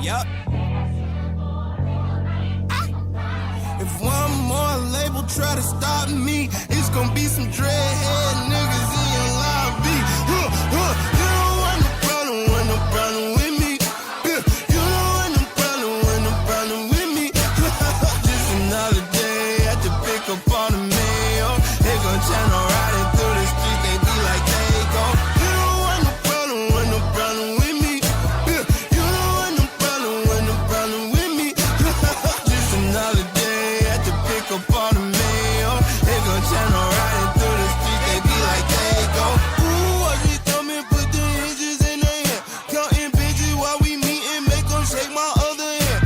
Yup. If one more label try to stop me, it's gonna be some dreadhead niggas in your lobby. You don't want no problem with me. You don't want no problem with me. Just another day at the pick up on the mail. They gon' channel riding through the streets, they be like they go. You don't want no problem with me. You don't want no problem with me. Just another day at the pick up on the mail. They gon' channel riding through the streets, they be like they go. Ooh, watch me come and put the hinges in their hand. Counting bitches while we meetin', make them shake my other hand.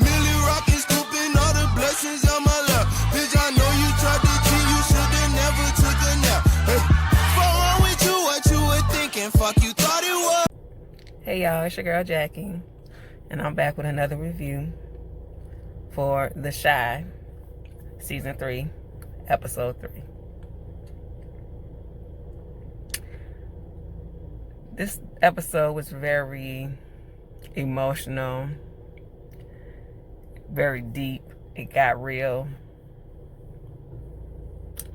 Millie rockin', scooping all the blessings on my lap. Bitch, I know you tried to cheat, you should've never took a nap. Hey, fuck wrong with you, what you were thinking? Fuck you thought it was. Hey y'all, it's your girl Jackie, and I'm back with another review for The Chi, Season 3, Episode 3. This episode was very emotional, very deep. It got real.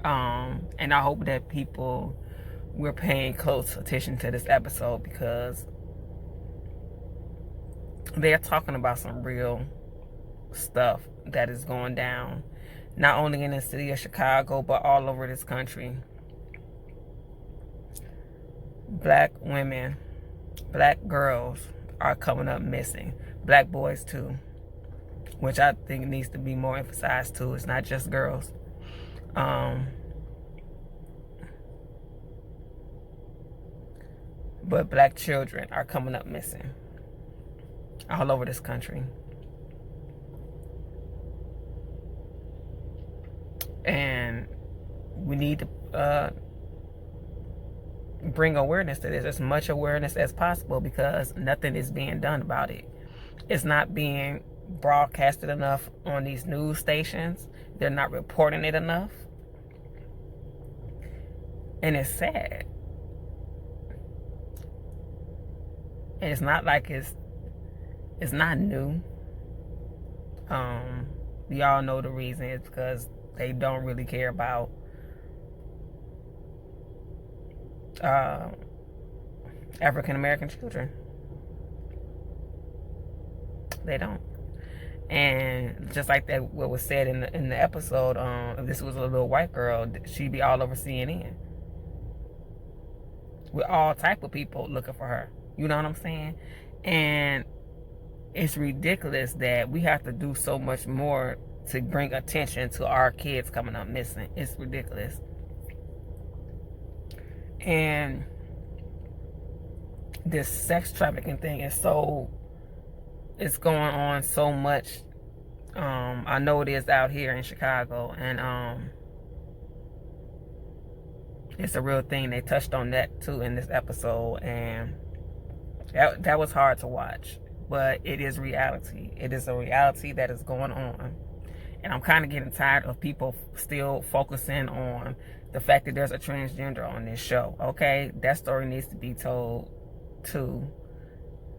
And I hope that people were paying close attention to this episode, because they're talking about some real stuff that is going down, not only in the city of Chicago, but all over this country. Black women, black girls are coming up missing. Black boys too, which I think needs to be more emphasized too. It's not just girls. But black children are coming up missing all over this country. And we need to bring awareness to this, as much awareness as possible, because nothing is being done about it. It's not being broadcasted enough on these news stations. They're not reporting it enough. And it's sad. And it's not like it's not new. We all know the reason. It's because they don't really care about African American children. They don't. And just like that, what was said in the episode, if this was a little white girl, she'd be all over CNN with all type of people looking for her. You know what I'm saying? And it's ridiculous that we have to do so much more to bring attention to our kids coming up missing. It's ridiculous. And this sex trafficking thing is it's going on so much. I know it is out here in Chicago, and it's a real thing. They touched on that too in this episode, and that was hard to watch, but it is reality. It is a reality that is going on. And I'm kind of getting tired of people still focusing on the fact that there's a transgender on this show. Okay, that story needs to be told too.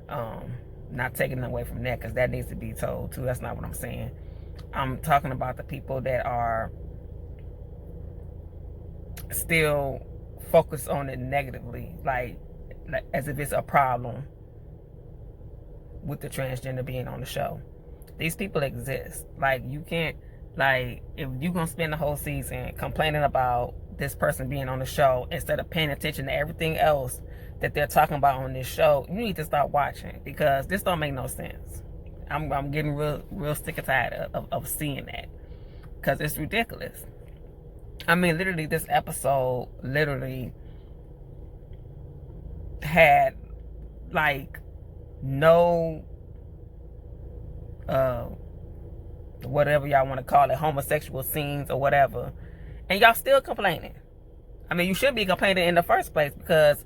Not taking away from that, because that needs to be told too. That's not what I'm saying. I'm talking about the people that are still focused on it negatively, like as if it's a problem with the transgender being on the show. These people exist. Like, you can't, like, if you're gonna spend the whole season complaining about this person being on the show instead of paying attention to everything else that they're talking about on this show, you need to start watching, because this don't make no sense. I'm getting real sick and tired of seeing that, because it's ridiculous. I mean, literally, this episode literally had like no whatever y'all want to call it, homosexual scenes or whatever, and y'all still complaining. I mean, you should be complaining in the first place, because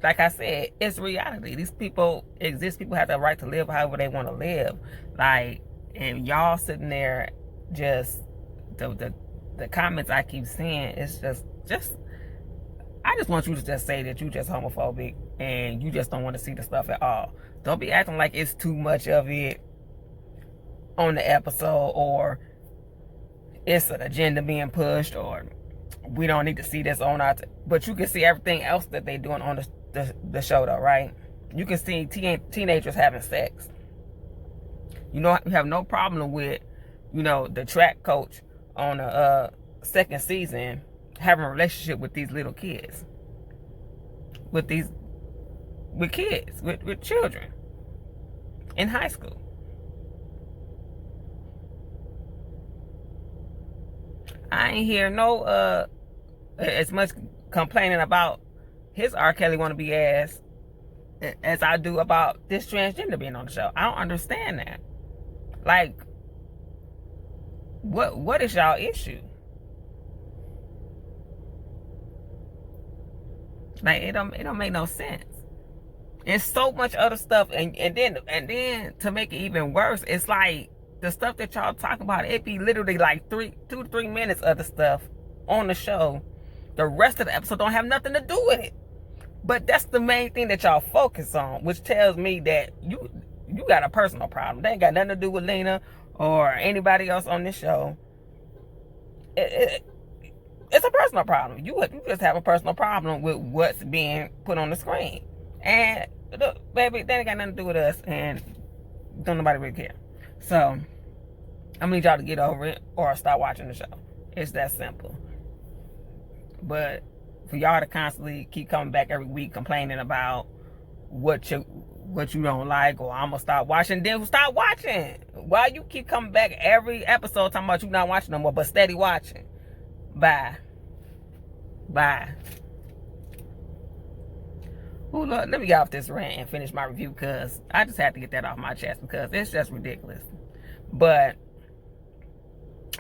like I said, it's reality. These people exist. People have the right to live however they want to live. Like, and y'all sitting there just the comments I keep seeing, it's just I just want you to just say that you just homophobic and you just don't want to see the stuff at all. Don't be acting like it's too much of it on the episode, or it's an agenda being pushed, or we don't need to see this on our but you can see everything else that they're doing on the show though, right? You can see teenagers having sex. You know, you have no problem with, you know, the track coach on the second season having a relationship with these little kids, with children in high school. I ain't hear no as much complaining about his R. Kelly wannabe ass as I do about this transgender being on the show. I don't understand that. Like, what is y'all issue? Like, it don't make no sense. It's so much other stuff, and then to make it even worse, it's like the stuff that y'all talk about, it be literally like 2 to 3 minutes of the stuff on the show. The rest of the episode don't have nothing to do with it. But that's the main thing that y'all focus on, which tells me that you got a personal problem. They ain't got nothing to do with Lena or anybody else on this show. It's a personal problem. You just have a personal problem with what's being put on the screen. And look, baby, that ain't got nothing to do with us, and don't nobody really care. So I'm gonna need y'all to get over it or stop watching the show. It's that simple. But for y'all to constantly keep coming back every week complaining about what you don't like, or I'm gonna stop watching, then stop watching. Why you keep coming back every episode talking about you not watching no more, but steady watching? Bye. Ooh, look, let me get off this rant and finish my review, because I just had to get that off my chest because it's just ridiculous. But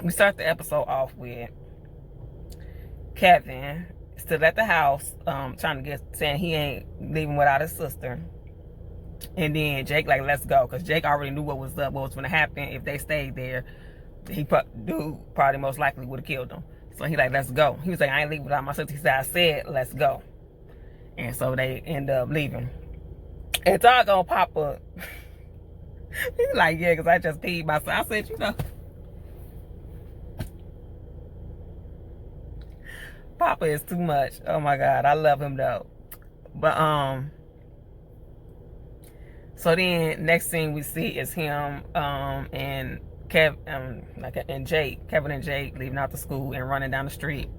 we start the episode off with Kevin still at the house, saying he ain't leaving without his sister. And then Jake like, let's go, because Jake already knew what was going to happen if they stayed there. He probably most likely would have killed them. So he like, let's go. He was like, I ain't leaving without my sister. He said, I said, let's go. And so they end up leaving. And doggone Papa, he's like, yeah, because I just peed myself. I said, you know, Papa is too much. Oh my God, I love him though. But so then next thing we see is him and Kevin and Jake leaving out the school and running down the street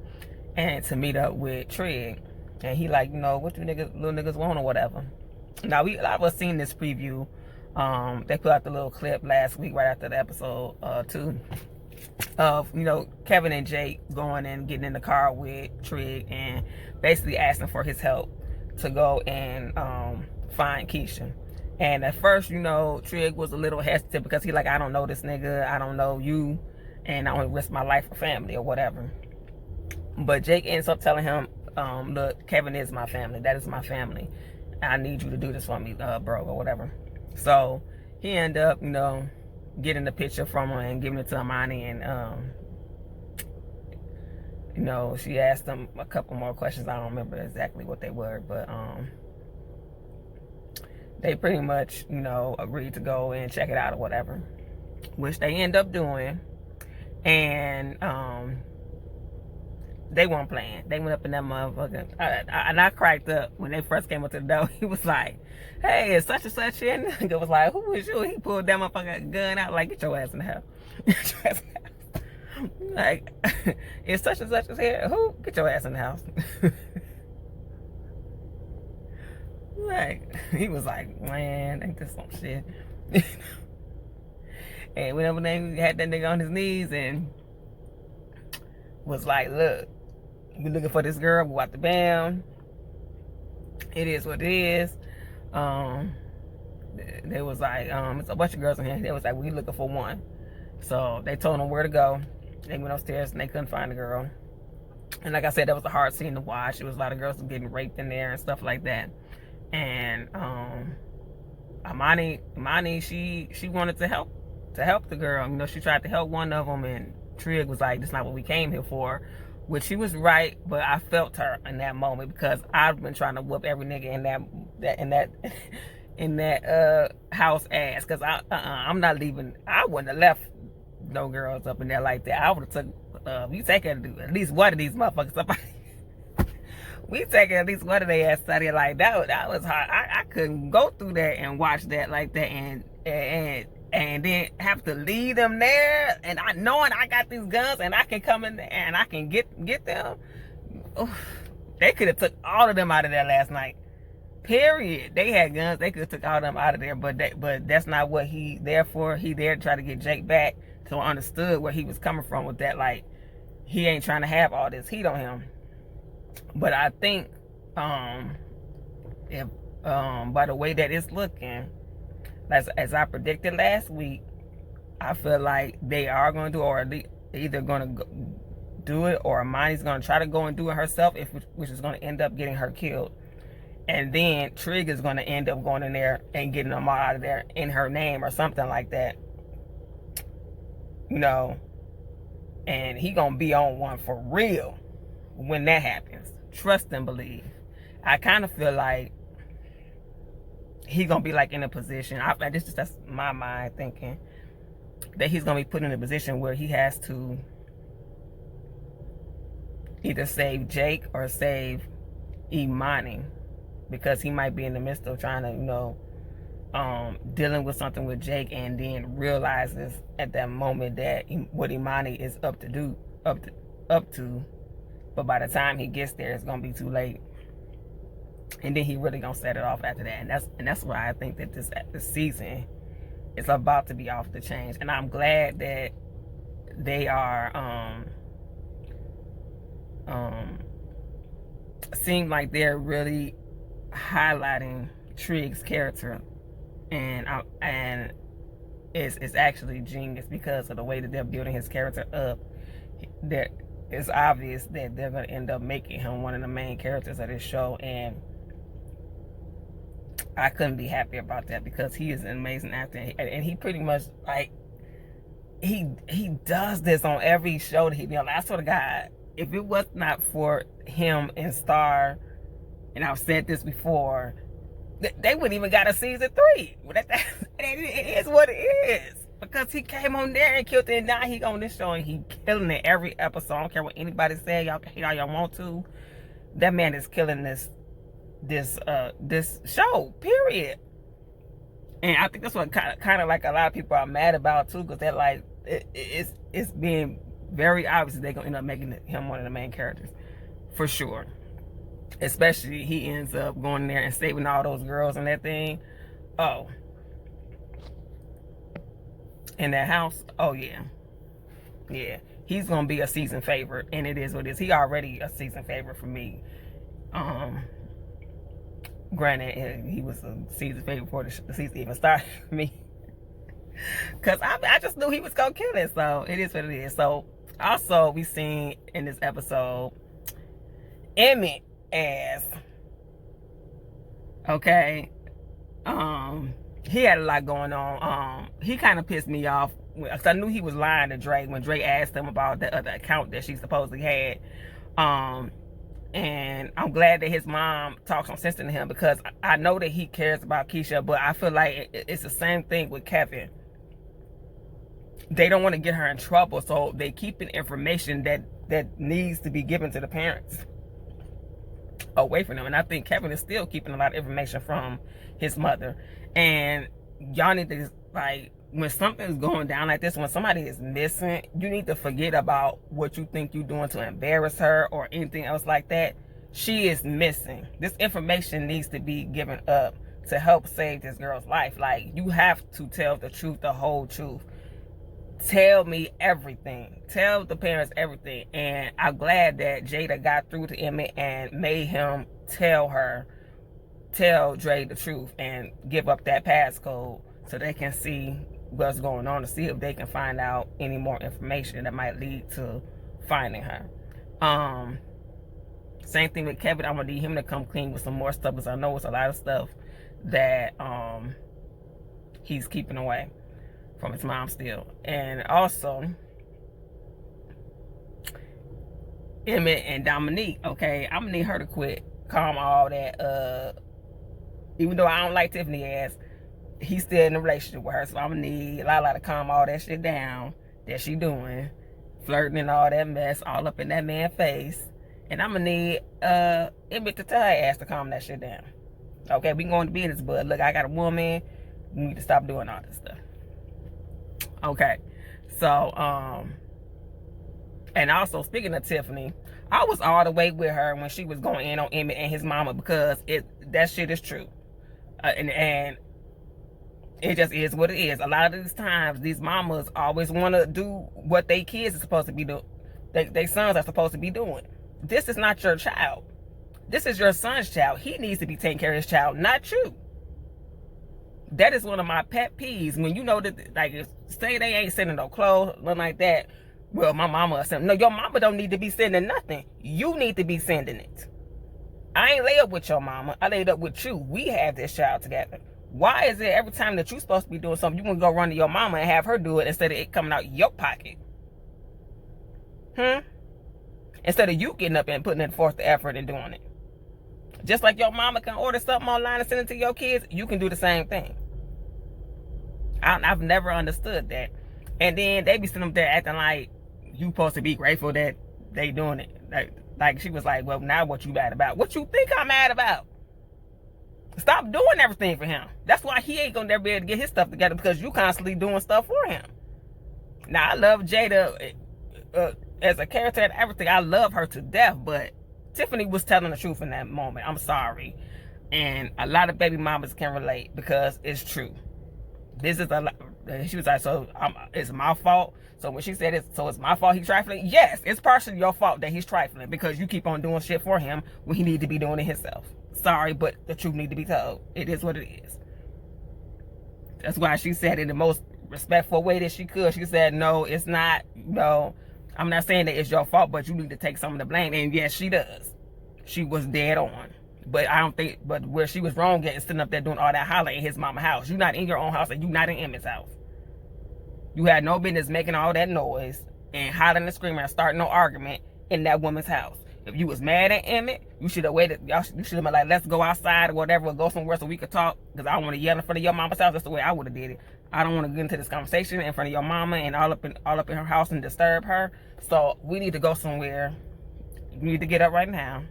and to meet up with Trig. And he like, you know, what you little niggas want or whatever. Now a lot of us seen this preview. They put out the little clip last week right after the episode 2 of, you know, Kevin and Jake going and getting in the car with Trig and basically asking for his help to go and find Keisha. And at first, you know, Trig was a little hesitant because he like, I don't know this nigga, I don't know you, and I don't risk my life for family or whatever. But Jake ends up telling him, look, Kevin is my family. That is my family. I need you to do this for me, bro, or whatever. So he ended up, you know, getting the picture from her and giving it to Imani. And, you know, she asked him a couple more questions. I don't remember exactly what they were, but they pretty much, you know, agreed to go and check it out or whatever, which they end up doing. And they weren't playing. They went up in that motherfucker. And I cracked up when they first came up to the door. He was like, hey, it's such and such here. And the nigga was like, who is you? He pulled that motherfucking gun out like, get your ass in the house. Get your ass in the house. Like, it's such and such is here. Who? Get your ass in the house. Like, he was like, man, ain't this some shit? And whenever they had that nigga on his knees and was like, look, we looking for this girl, we out the bam. It is what it is. They was like, it's a bunch of girls in here. They was like, we looking for one. So they told them where to go. They went upstairs and they couldn't find the girl. And like I said, that was a hard scene to watch. It was a lot of girls getting raped in there and stuff like that. And Imani, she wanted to help the girl. You know, she tried to help one of them, and Trig was like, "That's not what we came here for." which she was right, but I felt her in that moment because I've been trying to whoop every nigga in that house ass. Cause I'm not leaving. I wouldn't have left no girls up in there like that. I would have took. We taking at least one of these motherfuckers up. We taking at least one of their ass out here like that. That was hard. I couldn't go through that and watch that like that and then have to leave them there, and I knowing I got these guns and I can come in there and I can get them. Oof. They could have took all of them out of there last night. Period. They had guns. They could have took all of them out of there, but that's not what he there for. He there to try to get Jake back. So I understood where he was coming from with that. Like, he ain't trying to have all this heat on him. But I think if by the way that it's looking, as I predicted last week, I feel like they are going to do, or either going to do it, or Imani's going to try to go and do it herself, which is going to end up getting her killed. And then Trig is going to end up going in there and getting them all out of there in her name or something like that. You know, and he going to be on one for real when that happens. Trust and believe. I kind of feel like he's gonna be like in a position. That's my mind thinking, that he's gonna be put in a position where he has to either save Jake or save Imani, because he might be in the midst of trying to, you know, dealing with something with Jake, and then realizes at that moment that what Imani is up to. But by the time he gets there, it's gonna be too late. And then he really gonna set it off after that, and that's why I think that this season is about to be off the chains. And I'm glad that they are seem like they're really highlighting Trig's character, and it's actually genius because of the way that they're building his character up. That it's obvious that they're gonna end up making him one of the main characters of this show, and I couldn't be happy about that because he is an amazing actor, and he pretty much, like, he does this on every show that he be on. I swear to God, if it was not for him and Star, and I've said this before, they wouldn't even got a season 3. It is what it is, because he came on there and killed it, and now he on this show and he killing it every episode. I don't care what anybody say. Y'all can hate all y'all want to. That man is killing this show, period. And I think that's what kind of like a lot of people are mad about too, because they're like, it's being very obvious that they're gonna end up making him one of the main characters for sure. Especially he ends up going there and saving all those girls and that thing. Oh, in that house. Oh yeah, he's gonna be a season favorite, and it is what it is. He already a season favorite for me. Granted, he was a season favorite before the season even started for me, because I just knew he was gonna kill it. So it is what it is. So also we seen in this episode Emmett ass. Okay, he had a lot going on. He kind of pissed me off because I knew he was lying to Drake when Drake asked him about the other account that she supposedly had. And I'm glad that his mom talks some sense to him, because I know that he cares about Keisha, but I feel like it's the same thing with Kevin. They don't want to get her in trouble, so they keeping information that needs to be given to the parents away from them. And I think Kevin is still keeping a lot of information from his mother. And y'all need to, like, when something's going down like this, when somebody is missing, you need to forget about what you think you're doing to embarrass her or anything else like that. She is missing. This information needs to be given up to help save this girl's life. Like, you have to tell the truth, the whole truth. Tell me everything. Tell the parents everything. And I'm glad that Jada got through to Emmett and made him tell Dre the truth and give up that passcode so they can see what's going on, to see if they can find out any more information that might lead to finding her. Same thing with Kevin. I'm gonna need him to come clean with some more stuff, because I know it's a lot of stuff that he's keeping away from his mom still. And also, Emmett and Dominique, okay? I'm gonna need her to quit. Calm all that. Even though I don't like Tiffany ass, he's still in a relationship with her. So I'm gonna need Lala to calm all that shit down that she doing. Flirting and all that mess all up in that man's face. And I'm gonna need Emmett to tell her ass to calm that shit down. Okay, we can go into business, but look, I got a woman. We need to stop doing all this stuff. Okay. So, and also speaking of Tiffany, I was all the way with her when she was going in on Emmett and his mama, because that shit is true. And it just is what it is. A lot of these times, these mamas always want to do what they kids are supposed to be doing. They sons are supposed to be doing. This is not your child. This is your son's child. He needs to be taking care of his child, not you. That is one of my pet peeves. When you know that, like, say they ain't sending no clothes, nothing like that. Well, my mama or something. No, your mama don't need to be sending nothing. You need to be sending it. I ain't laid up with your mama. I laid up with you. We have this child together. Why is it every time that you're supposed to be doing something, you want to go run to your mama and have her do it instead of it coming out your pocket? Instead of you getting up and putting in forth the effort and doing it. Just like your mama can order something online and send it to your kids, you can do the same thing. I've never understood that. And then they be sitting up there acting like you supposed to be grateful that they doing it. Like she was like, well, now what you mad about? What you think I'm mad about? Stop doing everything for him. That's why he ain't gonna never be able to get his stuff together, because you constantly doing stuff for him. Now, I love Jada as a character and everything. I love her to death, but Tiffany was telling the truth in that moment. I'm sorry. And a lot of baby mamas can relate, because it's true. This is a lot. She was like, so it's my fault. So when she said it's my fault he's trifling. Yes, it's partially your fault that he's trifling, because you keep on doing shit for him when he need to be doing it himself. Sorry, but the truth need to be told. It is what it is. That's why she said in the most respectful way that she could. She said, no, it's not. No, I'm not saying that it's your fault, but you need to take some of the blame. And yes, she does. She was dead on. But I don't think, but where she was wrong at is sitting up there doing all that hollering in his mama's house. You're not in your own house, and you're not in Emmett's house. You had no business making all that noise and hollering and screaming and starting no argument in that woman's house. If you was mad at Emmett, you should have waited. You should have been like, let's go outside or whatever, or go somewhere so we could talk, because I don't want to yell in front of your mama's house. That's the way I would have did it. I don't want to get into this conversation in front of your mama and all up in her house and disturb her. So we need to go somewhere. You need to get up right now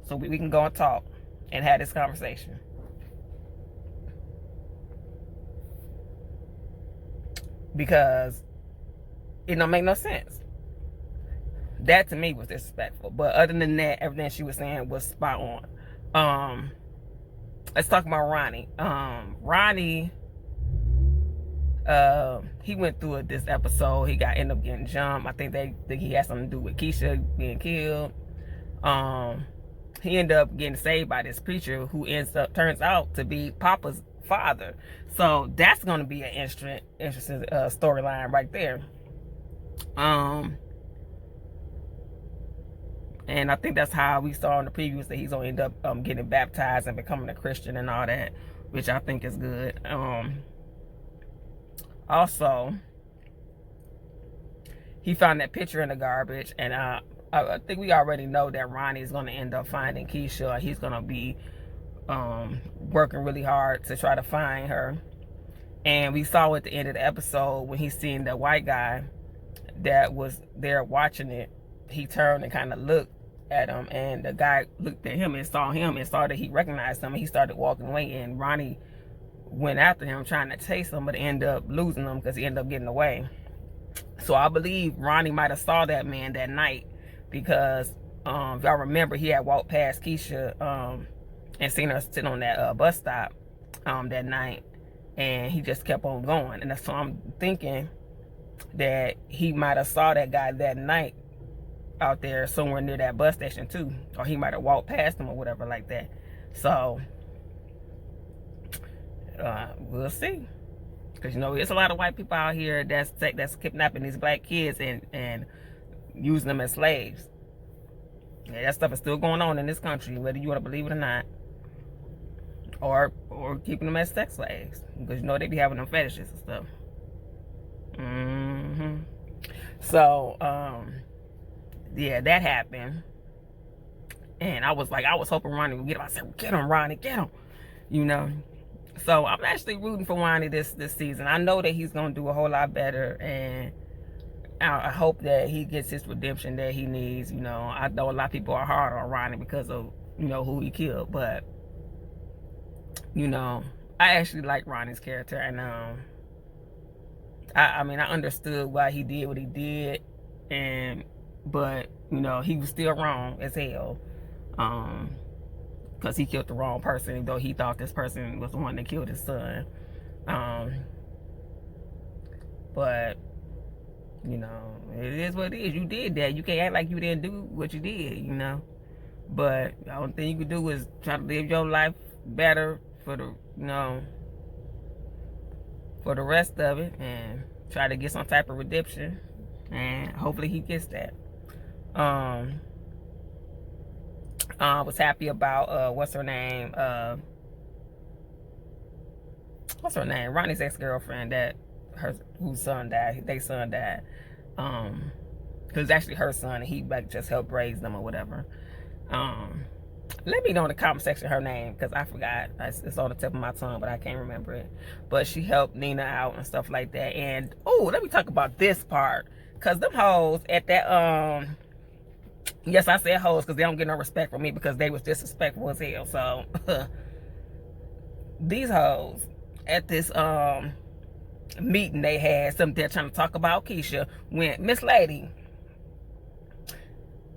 so we can go and talk and have this conversation. Because it don't make no sense. That to me was disrespectful. But other than that, everything she was saying was spot on. Let's talk about Ronnie. Ronnie, he went through this episode. He ended up getting jumped. I think he had something to do with Keisha being killed. He ended up getting saved by this preacher who turns out to be Papa's father. So that's going to be an interesting storyline right there. And I think that's how we saw in the previews that he's going to end up getting baptized and becoming a Christian and all that, which I think is good. Also, he found that picture in the garbage, and I think we already know that Ronnie is going to end up finding Keisha. He's going to be working really hard to try to find her. And we saw at the end of the episode when he seen the white guy that was there watching it, he turned and kind of looked at him, and the guy looked at him and saw that he recognized him, and he started walking away, and Ronnie went after him trying to chase him, but ended up losing him because he ended up getting away. So I believe Ronnie might have saw that man that night, because if y'all remember, he had walked past Keisha and seen her sitting on that bus stop that night, and he just kept on going. And so I'm thinking that he might have saw that guy that night out there somewhere near that bus station too, or he might have walked past him or whatever like that. So we'll see, because you know there's a lot of white people out here that's kidnapping these black kids and using them as slaves. Yeah, that stuff is still going on in this country, whether you want to believe it or not, or keeping them as sex slaves, because you know they be having them fetishes and stuff. So yeah, that happened. And I was hoping Ronnie would get him. I said, get him, Ronnie, get him. You know. So I'm actually rooting for Ronnie this season. I know that he's gonna do a whole lot better, and I hope that he gets his redemption that he needs. You know, I know a lot of people are hard on Ronnie because of, you know, who he killed, but you know, I actually like Ronnie's character, and I mean, I understood why he did what he did, but you know, he was still wrong as hell, because he killed the wrong person, though he thought this person was the one that killed his son. But you know, it is what it is. You did that. You can't act like you didn't do what you did, you know. But the only thing you can do is try to live your life better for the, you know, for the rest of it, and try to get some type of redemption, and hopefully he gets that. I was happy about what's her name, Ronnie's ex-girlfriend, whose son died. Their son died. It was actually her son, and he like just helped raise them or whatever. Let me know in the comment section her name, because I forgot. It's on the tip of my tongue, but I can't remember it. But she helped Nina out and stuff like that. And oh, let me talk about this part, because them hoes at that yes, I said hoes because they don't get no respect from me, because they was disrespectful as hell. So these hoes at this meeting they had, something they're trying to talk about Keisha, went, Miss Lady,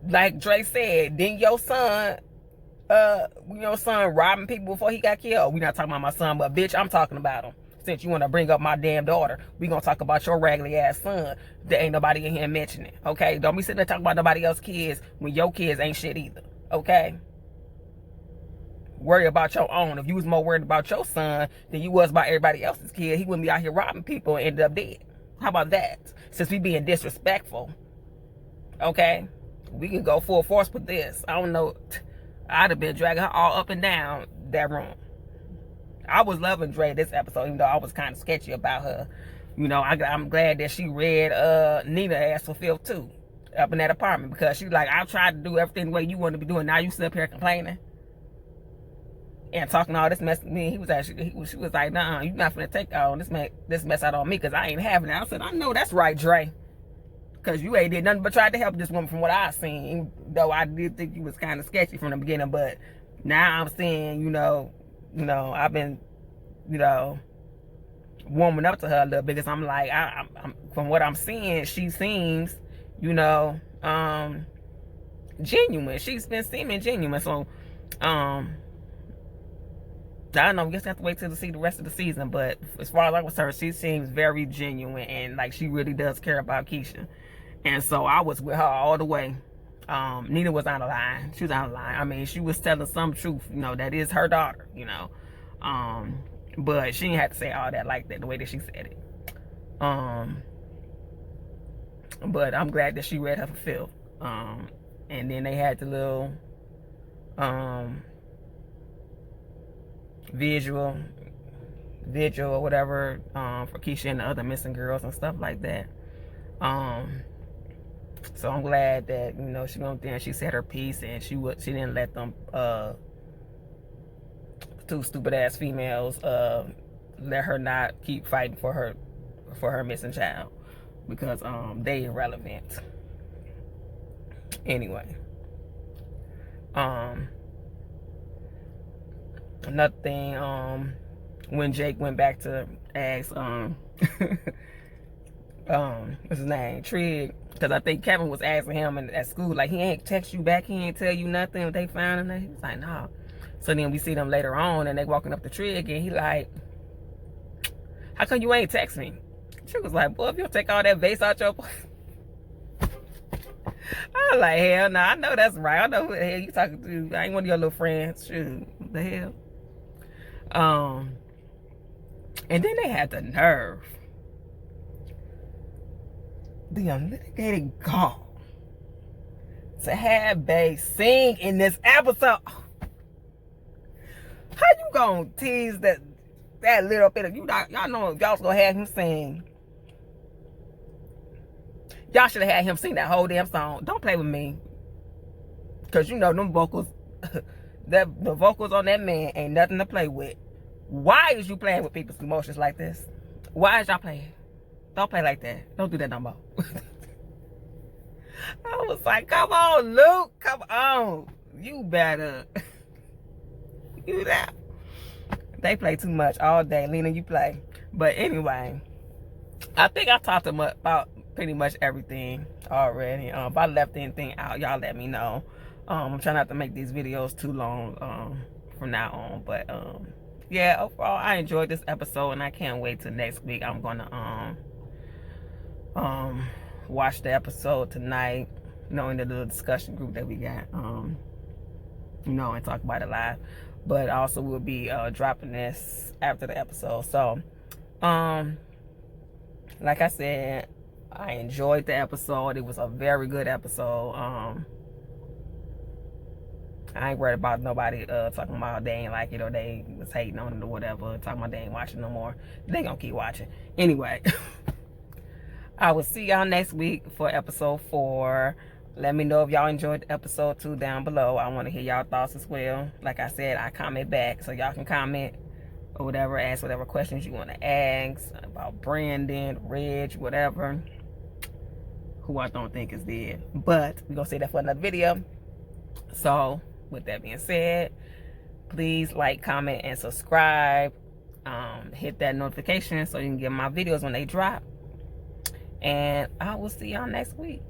like Dre said, didn't your son robbing people before he got killed? We not talking about my son, but bitch, I'm talking about him. Since you want to bring up my damn daughter, we gonna talk about your raggedy ass son that ain't nobody in here mentioning. Okay, don't be sitting there talking about nobody else's kids when your kids ain't shit either. Okay, worry about your own. If you was more worried about your son than you was about everybody else's kid, he wouldn't be out here robbing people and ended up dead. How about that? Since we being disrespectful, okay, we can go full force with this. I don't know, I'd have been dragging her all up and down that room. I was loving Dre this episode, even though I was kind of sketchy about her. You know, I'm glad that she read Nina ass for filth too, up in that apartment, because she like, I tried to do everything the way you want to be doing. Now you sit up here complaining and talking all this mess to me. She was like, nah, you not finna take all this mess out on me, because I ain't having it. I said, I know that's right, Dre, because you ain't did nothing but try to help this woman from what I seen, though I did think you was kind of sketchy from the beginning. But now I'm seeing, you know, I've been, you know, warming up to her a little bit, because I'm like, I'm from what I'm seeing, she seems, you know, genuine. She's been seeming genuine. So, I don't know, we just have to wait till to see the rest of the season. But as far as I was concerned, she seems very genuine, and like she really does care about Keisha. And so I was with her all the way. Nina was out of line. She was out of line. I mean, she was telling some truth, you know, that is her daughter, you know. But she didn't have to say all that like that, the way that she said it. But I'm glad that she read her for filth. And then they had the little vigil or whatever, for Keisha and the other missing girls and stuff like that. So I'm glad that, you know, she went there and she said her piece, and she didn't let them two stupid ass females let her not keep fighting for her missing child, because they irrelevant. Anyway, another thing, when Jake went back to ask what's his name, Trig, because I think Kevin was asking him at school, like, he ain't text you back, he ain't tell you nothing if they found him. He was like, nah. So then we see them later on, and they walking up the Trig, and he like, how come you ain't text me? She was like, boy, if you don't take all that vase out your I was like, hell no, I know that's right. I know who the hell you talking to. I ain't one of your little friends. Shoot, what the hell? And then they had the nerve, the unlitigated gall, to have Bae sing in this episode. How you gonna tease that little bit of, y'all know y'all was gonna have him sing? Y'all should have had him sing that whole damn song. Don't play with me. Because you know them vocals, the vocals on that man ain't nothing to play with. Why is you playing with people's emotions like this? Why is y'all playing? Don't play like that. Don't do that no more. I was like, come on, Luke. Come on. You better. You that. They play too much all day. Lena, you play. But anyway, I think I talked about pretty much everything already. If I left anything out, y'all let me know. I'm trying not to make these videos too long from now on. But yeah, overall, I enjoyed this episode, and I can't wait till next week. I'm gonna watch the episode tonight, you know, in the little discussion group that we got, you know, and talk about it live. But also we'll be dropping this after the episode. So like I said, I enjoyed the episode. It was a very good episode. I ain't worried about nobody talking about they ain't like it or they was hating on it or whatever, talking about they ain't watching no more. They gonna keep watching anyway. I will see y'all next week for episode 4. Let me know if y'all enjoyed episode 2 down below. I want to hear y'all thoughts as well. Like I said, I comment back, so y'all can comment or whatever, ask whatever questions you want to ask about Brandon, Reg, whatever, who I don't think is dead. But we're going to say that for another video. So with that being said, please like, comment, and subscribe. Hit that notification so you can get my videos when they drop. And I will see y'all next week.